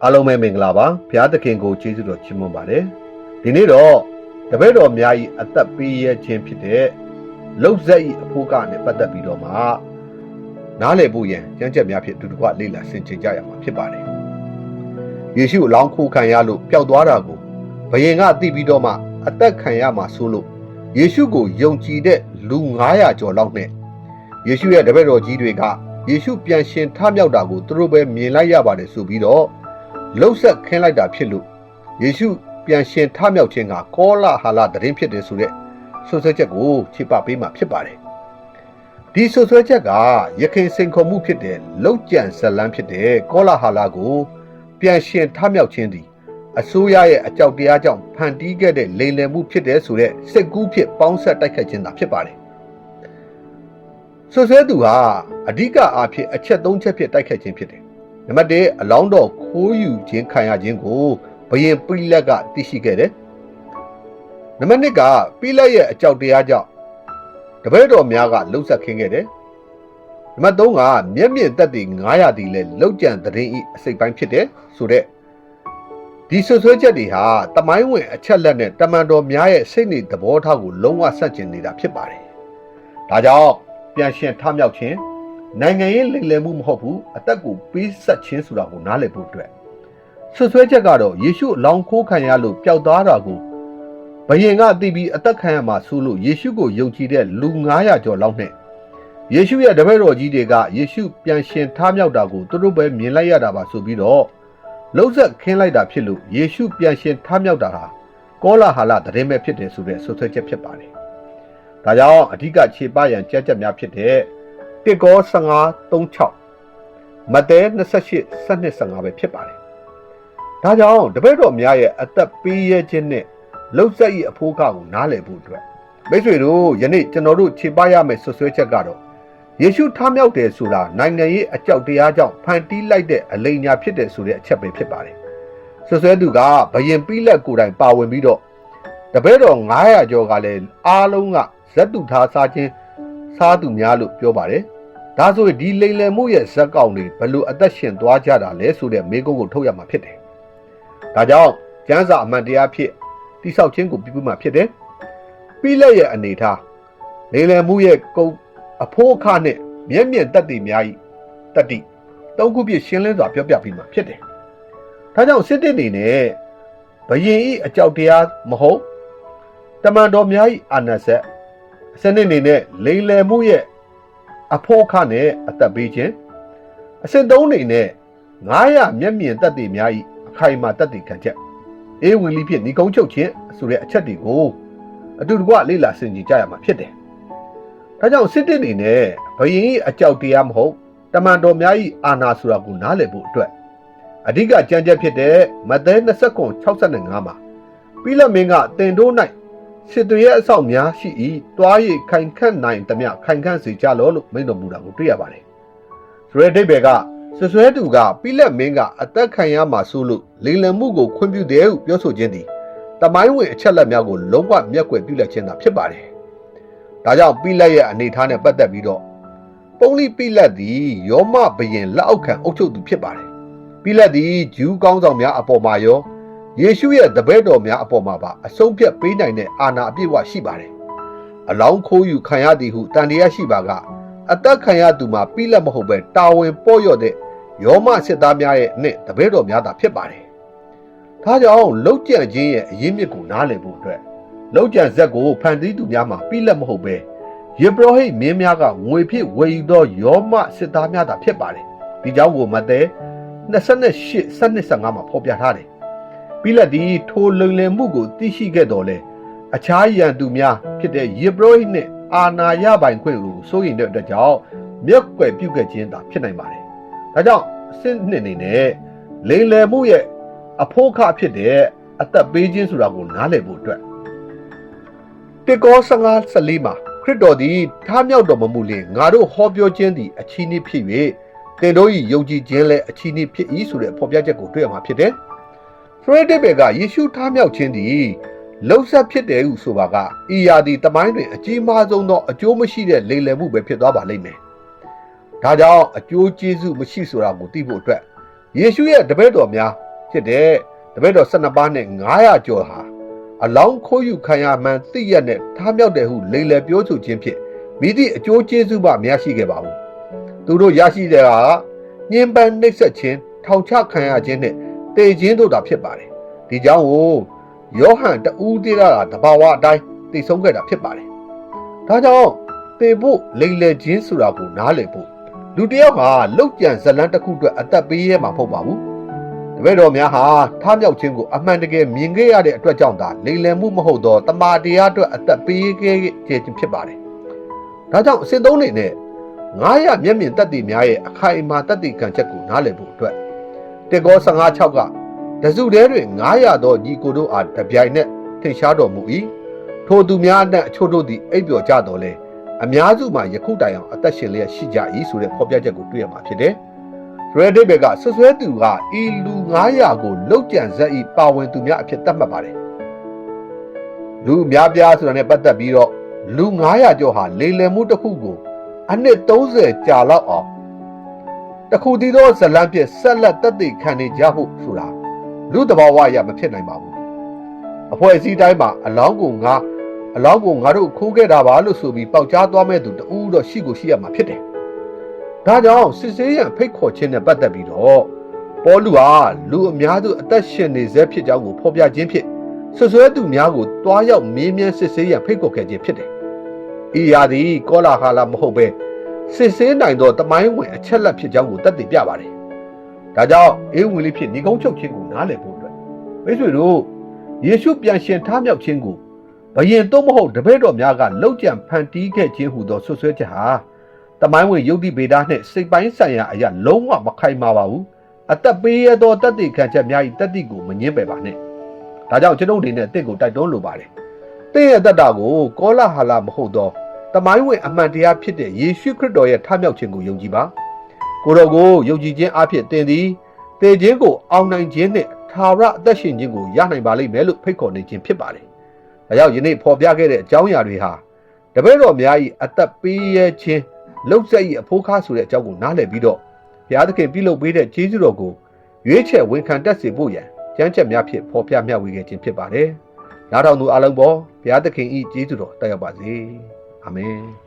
အားလုံးပဲမင်္ဂလာပါဘုရားသခင်ကိုကျေးဇူးတော်ချီးမွမ်းပါတယ်ဒီနေ့တော့တပည့်တော်များ၏အသက်ပေးရခြင်းဖြစ်တဲ့လှုပ်ဆက်၏အဖို့ကနဲ့ပတ်သက်ပြီးတော့မှနားလည်ဖို့ရန်ကြံချက်များဖြင့်အတူတကွလေ့လာဆင်ခြင်ကြရမှာဖြစ်ပါတယ်ယေရှုအလောင်းခိုးခံရလို့ပျောက်သွားတာကိုဘယင်ကသိပြီးတော့မှအသက်ခံရမှာဆိုလို့ယေရှုကိုယုံကြည်တဲ့လူ900ကျော်လောက်နဲ့ယေရှုရဲ့တပည့်တော်ကြီးတွေကယေရှုပြန်ရှင်ထမြောက်တာကိုသူတို့ပဲမြင်လိုက်ရပါတယ်ဆိုပြီးတော့လှုပ်ဆက်ခင်းလိုက်တာဖြစ်လို့ယေရှုပြန်ရှင်ထမြောက်ခြင်းကကောလဟာလသတင်းဖြစ်တယ်ဆိုတဲ့ဆွဆွဲချက်ကိုခြေပပေးမှာဖြစ်ပါတယ်ဒီဆွဆွဲချက်ကယခင်စိန်ခေါ်မှုဖြစ်တဲ့လောက်ကျန်ဇလန်းဖြစ်တဲ့ကောလဟာလကိုပြန်ရှင်ထမြောက်ခြင်းသည်အစိုးရရဲ့အကြောက်တရားကြောင့်ဖန်တီးခဲ့တဲ့လိမ်လည်မှုဖြစ်တဲ့ဆိုတဲ့စိတ်ကူးဖြစ်ပေါင်းဆက်တိုက်ခိုက်ခြင်းသာဖြစ်ပါတယ်ဆွဆွဲသူဟာအဓိကအားဖြင့်အချက်၃ချက်ဖြစ်တိုက်ခိုက်ခြင်းဖြစ်တယ်နံပါတ်၁အလောင်းတော်ခိုးယူခြင်းခံရခြင်းကိုဘယင်ပိလတ်ကသိရှိခဲ့တယ်နံပါတ်2ကပိလတ်ရဲ့အကြောက်တရားကြောင့်တပည့်တော်များကလှုပ်ဆက်ခင်းခဲ့တယ်နံပါတ်3ကမျက်မြင်သက်သေ900တီလည်းလောက်ကျန်သတင်းဤအစိတ်ပိုင်းဖြစ်တယ်ဆိုတဲ့ဒီဆွဆွဲချက်တွေဟာတမိုင်းဝင်အချက်လက်နဲ့တမန်တော်များရဲ့စိတ်နေသဘောထားကိုလုံးဝဆန့်ကျင်နေတာဖြစ်ပါတယ်ဒါကြောင့်ပြန်ရှင်ထမြောက်ခြင်းနိုင်ငံရေးလိမ်လည်မှုမဟုတ်ဘူးအသက်ကိုပေးဆက်ခြင်းဆိုတာကိုနားလည်ဖို့အတွက်ဆွဆွဲချက်ကတော့ယေရှုအလောင်းခိုးခံရလို့ပျောက်သွားတာကိုဘယင်ကသိပြီးအသက်ခံရမှာဆိုလို့ယေရှုကိုယုံကြည်တဲ့လူ900ကျော်လောက်နဲ့ယေရှုရဲ့တပည့်တော်ကြီးတွေကယေရှုပြန်ရှင်ထမြောက်တာကိုသူတို့ပဲမြင်လိုက်ရတာပါဆိုပြီးတော့လှုပ်ဆက်ခင်းလိုက်တာဖြစ်လို့ယေရှုပြန်ရှင်ထမြောက်တာဟာကောလဟာလသတင်းပဲဖြစ်တယ်ဆိုတဲ့ဆွဆွဲချက်ဖြစ်ပါတယ်ဒါကြောင့်အဓိကခြေပရန်ကြက်ချက်များဖြစ်တဲ့တစ်ကော15:36မဿဲ28:12-15ပဲဖြစ်ပါတယ်ဒါကြောင့်တပည့်တော်များရဲ့အသက်ပေးရခြင်းနဲ့လှုပ်ဆက်၏အဖို့ကကိုနားလည်ဖို့အတွက်မိတ်ဆွေတို့ယနေ့ကျွန်တော်တို့ခြေပရမယ့်ဆွဆွဲချက်ကတော့ယေရှုထမြောက်တယ်ဆိုတာနိုင်ငံရေးအကြောက်တရားကြောင့်ဖန်တီးလိုက်တဲ့အလိမ်ညာဖြစ်တယ်ဆိုတဲ့အချက်ပဲဖြစ်ပါတယ်ဆွဆွဲသူကဘယင်ပိလတ်ကိုယ်တိုင်ပါဝင်ပြီးတော့တပည့်တော်900ကျော်ကလည်းအားလုံးကဇက်တူထားစားသူများလို့ပြောပါတယ်ဒါဆိုရင်ဒီလိမ်လည်မှုရဲ့ဇက်ကောင်တွေဘလို့အသက်ရှင်သွားကြတာလဲဆိုတဲ့မေးခွန်းကိုထုတ်ရမှာဖြစ်တယ်ဒါကြောင့်ကျမ်းစာအမှန်တရားဖြစ်တိဆောက်ခြင်းကိုပြုပြုမှာဖြစ်တယ်ပိလတ်ရဲ့အနေထားလိမ်လည်မှုရဲ့ကုန်းအဖိုးအခနဲ့မျက်မြင်သက်သေများဤတတိသုံးခုပြည့်ရှင်းလင်းစွာပြောပြပြီးမှာဖြစ်တယ်ဒါကြောင့်စစ်တစ်နေနဲ့ဘယင်ဤအကြောက်တရားမဟုတ်တမန်တော်များဤအာဏာစက်စနစ်နေနဲ့လိမ်လည်မှုရဲ့အဖို့ခနဲ့အသက်ပေးခြင်းအစစ်သုံးနေနဲ့900မျက်မြင်သက်သေများဤအခိုင်အမာသက်သေခံချက်အေးဝင်လိဖြစ်ဏီကုန်းချုပ်ခြင်းဆိုတဲ့အချက်တွေကိုအတူတကွလေ့လာဆင်ခြင်ကြရမှာဖြစ်တယ်ဒါကြောင့်စစ်တစ်နေနဲ့ဘယင်ဤအကြောက်တရားမဟုတ်တမန်တော်များဤအာဏာဆိုတာကိုနားလည်ဖို့အတွက်အဓိကကြံချက်ဖြစ်တဲ့မဿဲ29:65မှာပိလတ်မင်းကတင်တို့၌စစ်တွေရဲ့အဆောက်များရှိ၏တွား၍ခိုင်ခန့်နိုင်သမျှခိုင်ခန့်စေကြလောလို့မိန့်တော်မူတာကိုတွေ့ရပါတယ်ဆိုတဲ့အဓိပ္ပာယ်ကဆွဆွဲသူကပိလတ်မင်းကအသက်ခံရမှာဆိုလို့လိမ်လည်မှုကိုခွင့်ပြုတယ်ဟုပြောဆိုခြင်းသည်တမိုင်းဝင်အချက်လက်များကိုလုံးဝမျက်ကွယ်ပြုလက်ခြင်းသာဖြစ်ပါတယ်ဒါကြောင့်ပိလတ်ရဲ့အနေအထားနဲ့ပတ်သက်ပြီးတော့ပုန်းလိပိလတ်သည်ယောမဘယင်လက်အောက်ခံအုပ်ချုပ်သူဖြစ်ပါတယ်ပိလတ်သည်ဂျူးကောင်းဆောင်များအပေါ်မှာရောယေရှုရဲ့တပည့်တော်များအပေါ်မှာပါအဆုံးဖြတ်ပေးနိုင်တဲ့အာဏာအပြည့်အဝရှိပါတယ်အလောင်းခိုးယူခံရသည်ဟုတန်တရားရှိပါကအသက်ခံရသူမှာပိလတ်မဟုတ်ပဲတာဝန်ပေါ့ရော့တဲ့ယောမစစ်သားများရဲ့နဲ့တပည့်တော်များသာဖြစ်ပါတယ်ဒါကြောင့်လှုပ်ကြံခြင်းရဲ့အရင်းမြစ်ကိုနားလည်ဖို့အတွက်လှုပ်ကြံဇက်ကိုဖန်တီးသူများမှာပိလတ်မဟုတ်ပဲယေဘရဟိတ်မင်းများကငွေဖြစ်ဝယ်ယူသောယောမစစ်သားများသာဖြစ်ပါတယ်ဒီကြောင့်ကိုမဿဲ28:15မှာဖော်ပြထားတယ်ပိလတ်သည်ထိုလိမ်လည်မှုကိုသိရှိခဲ့တော်လဲအခြားရန်သူများဖြစ်တဲ့ယေဘရဟိတ်နဲ့အာနာယပိုင်ခွင့်ကိုစိုးရိမ်တဲ့အတွက်ကြောင့်မျက်ကွယ်ပြုခဲ့ခြင်းသာဖြစ်နိုင်ပါတယ်ဒါကြောင့်စစ်နှစ်နေနဲ့လိမ်လည်မှုရဲ့အဖို့ခဖြစ်တဲ့အသက်ပေးခြင်းဆိုတာကိုနားလည်ဖို့အတွက်တစ်ကော15:14မှာခရစ်တော်သည်ထားမြောက်တော်မမူလျှင်ငါတို့ဟောပြောခြင်းသည်အချီးနှီးဖြစ်၍သင်တို့၏ယုံကြည်ခြင်းလည်းအချီးနှီးဖြစ်၏ဆိုတဲ့ဖော်ပြချက်ကိုတွေ့ရမှာဖြစ်တယ်ဖရစ်တစ်ဘယ်ကယေရှုထားမြောက်ခြင်းသည်လှုပ်ဆက်ဖြစ်တယ်ဟုဆိုပါကဤရာသည်တမိုင်းတွင်အကြီးမားဆုံးသောအကျိုးမရှိတဲ့လိမ်လည်မှုပဲဖြစ်သွားပါလိမ့်မယ်ဒါကြောင့်အကျိုးကျေးဇူးမရှိဆိုတာကိုသိဖို့အတွက်ယေရှုရဲ့တပည့်တော်များ ဖြစ်တဲ့တပည့်တော်12ပါးနဲ့900ကျော်ဟာအလောင်းခိုးယူခံရမှန်းသိရတဲ့ထားမြောက်တဲ့ဟုလိမ်လည်ပြောဆိုခြင်းဖြင့်မိသည့်အကျိုးကျေးဇူးမှမရရှိခဲ့ပါဘူးသူတို့ရရှိတဲ့ကညှဉ်းပန်းနှိပ်စက်ခြင်းထောင်ချခံရခြင်းနဲ့တေခြင်းတို့တာဖြစ်ပါတယ်ဒီကြောင့်ယောဟန်တဦးတည်းကတဘာဝအတိုင်းသိဆုံးခဲ့တာဖြစ်ပါတယ်ဒါကြောင့်သေဖို့လိမ်လည်ခြင်းဆိုတာကိုနားလည်ဖို့လူတစ်ယောက်ဟာလောက်ကျန်ဇလန်းတစ်ခုအတွက်အသက်ပေးရမှာမဟုတ်ပါဘူးတပည့်တော်များဟာထားမြောက်ခြင်းကိုအမှန်တကယ်မြင်ခဲ့ရတဲ့အတွက်ကြောင့်သာလိမ်လည်မှုမဟုတ်တော့တမာတရားအတွက်အသက်ပေးခဲ့ခြင်းဖြစ်ပါတယ်ဒါကြောင့်အစစ်သုံးနေနဲ့900မျက်မြင်သက်သေများရဲ့အခိုင်အမာသက်သေခံချက်ကိုနားလည်ဖို့အတွက်တေကော15:6ကတစုတည်းတွင်900သောညီကိုတို့အားတပြိုင်နက်ထင်ရှားတော်မူ၏ထိုသူများအနက်အချို့တို့သည်အိပ်ပျော်ကြတော်လဲအများစုမှာယခုတိုင်အောင်အသက်ရှင်လျက်ရှိကြ၏ဆိုတဲ့ဖော်ပြချက်ကိုတွေ့ရမှာဖြစ်တယ်။ Reddit ဘက်ကဆွဆွဲသူကဤလူ900ကိုလောက်ကျန်ဇက်ဤပါဝင်သူများအဖြစ်သတ်မှတ်ပါတယ်။လူအများပြားဆိုတာနဲ့ပတ်သက်ပြီးတော့လူ900ကျော်ဟာလေလည်မှုတစ်ခုကိုအနှစ်30ကြာလောက်အောင်တခုတည်းသောဇလံဖြင့်ဆက်လက်သက်သေခံနေကြဖို့ဆိုတာလူတဘာဝအရမဖြစ်နိုင်ပါဘူး။အဖွဲ့အစည်းတိုင်းမှာအလောင်းကိုငါတို့ခိုးခဲ့တာပါလို့ဆိုပြီးပေါက်ကြားသွားမဲ့သူတူတော့ရှိကိုရှိရမှာဖြစ်တယ်။ဒါကြောင့်စစ်ဆေးရန်ဖိတ်ခေါ်ခြင်းနဲ့ပတ်သက်ပြီးတော့ပေါလုဟာလူအများစုအသက်ရှင်နေစေဖြစ်ကြောင်းကိုဖော်ပြခြင်းဖြင့်ဆွဆွဲသူများကိုတွားရောက်မေးမြန်းစစ်ဆေးရန်ဖိတ်ခေါ်ခဲ့ခြင်းဖြစ်တယ်။ဤရာသည်ကောလာဟာလမဟုတ်ပဲစစ်ဆေးနိုင်သောတမိုင်းဝင်အချက်လက်ဖြစ်ကြောင်းကိုသက်သေပြပါတယ်။ဒါကြောင့်အေးဝင်လေးဖြစ်ညီကုန်းချုပ်ခြင်းကိုနားလည်ဖို့အတွက်မိတ်ဆွေတို့ယေရှုပြန်ရှင်ထားမြောက်ခြင်းကိုဘယင်တော့မဟုတ်တပည့်တော်များကလောက်ကျန်ဖန်တီးခဲ့ခြင်းဟူသောဆွဆွဲချက်ဟာတမိုင်းဝင်ယုတ်တိဗေဒနှင့်စိတ်ပိုင်းဆိုင်ရာအရာလုံးဝမခိုင်မာပါဘူးအသက်ပေးရသောတသက်ခံချက်များ၏တသက်ကိုမငင်းပယ်ပါနဲ့ဒါကြောင့်ကျွန်ုပ်အနေနဲ့အသက်ကိုတိုက်တွန်းလိုပါတယ်သင်ရဲ့အသက်တာကိုကောလာဟာလမဟုတ်သောတမိုင်းဝင်အမှန်တရားဖြစ်တဲ့ယေရှုခရစ်တော်ရဲ့ထမြောက်ခြင်းကိုယုံကြည်ပါကိုတော်ကိုယုံကြည်ခြင်းအဖြစ်သင်သည်သေခြင်းကိုအောင်နိုင်ခြင်းနှင့်ထာဝရအသက်ရှင်ခြင်းကိုရနိုင်ပါလိမ့်မယ်လို့ဖိတ်ခေါ်နေခြင်းဖြစ်ပါတယ်ဒါကြောင့်ယနေ့ဖော်ပြခဲ့တဲ့အကြောင်းအရာတွေဟာတပည့်တော်များ၏အသက်ပေးရခြင်းလှုပ်ဆက်၏အဖို့ခါဆိုတဲ့အကြောင်းကိုနားလည်ပြီးတော့ဘုရားသခင်ပြုလုပ်ပေးတဲ့ကျေးဇူးတော်ကိုရွေးချယ်ဝန်ခံတတ်စေဖို့ရန်ကြမ်းချက်များဖြင့်ဖော်ပြမျှဝေခဲ့ခြင်းဖြစ်ပါတယ်။နားထောင်သူအလုံးပေါ်ဘုရားသခင်၏ကျေးဇူးတော်တက်ရောက်ပါစေ။အာမင်။